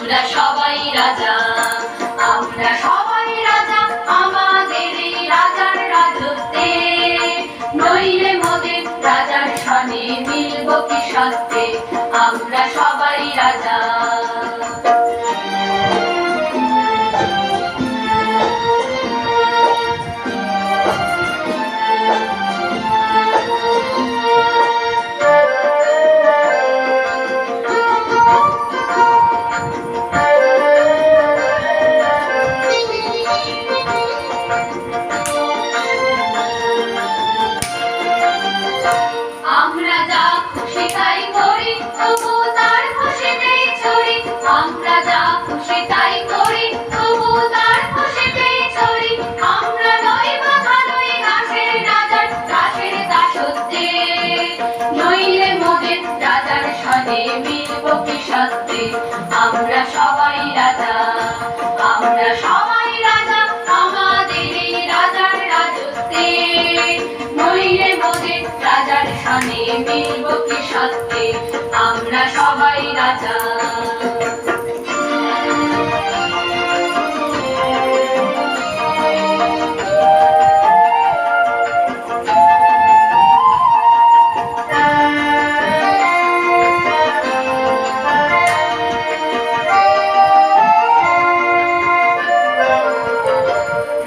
আমরা সবাই রাজা, আমরা সবাই রাজা আমাদের এই রাজার রাজত্বে। নইলে মোদের রাজার সনে মিলব কি সত্যে, আমরা সবাই রাজা। আমরা যা খুশি তাই করি, তবু তার খুশিতেই চড়ি। আমরা যা খুশি তাই করি, তবু তার খুশিতেই চড়ি। আমরা নই বা ভালোই দাসের রাজার, দাসের দাসত্বে। নইলে মোদের রাজার সনে মিলব কি সত্যে, আমরা সবাই রাজা, আমরা সবাই রাজা আমাদের এই রাজার রাজত্বে। নইলে মোদের রাজার সনে মিলব কি সত্যে, আমরা সবাই রাজা।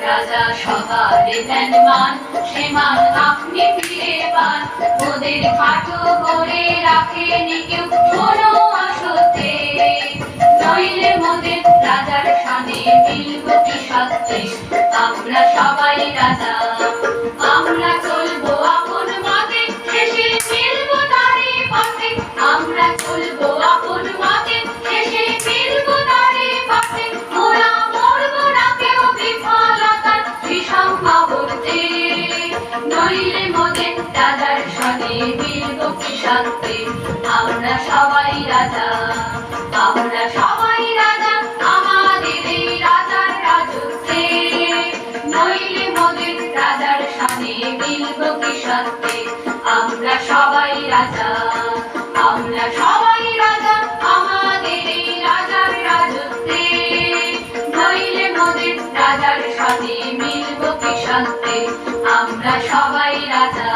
রাজা সবারে দেন মান, সে মান আপনি ফিরে পান। ওদের খাটো করে রাখেনি কেউ কোনো অসত্যে। নইলে মোদের রাজার সনে মিলব কি সত্যে, আমরা সবাই রাজা। আমরা চলবো আপন মতে, শেষে মিলব তারই পথে। আমরা চলবো আপন মতে, শেষে মিলব তারই পথে। মোরা মরব না কেউ বিফলতার বিষম আবর্তে। নইলে মোদের রাজার সনে মিলব কি সত্যে, আমরা সবাই রাজা, আমরা সবাই রাজা আমাদের এই রাজার রাজত্বে। নইলে মোদের রাজার সনে মিলব কি সত্যে, আমরা সবাই রাজা, আমরা সবাই রাজা আমাদের এই রাজার রাজত্বে। নইলে মোদের রাজার সনে মিলব কি সত্যে, আমরা সবাই রাজা।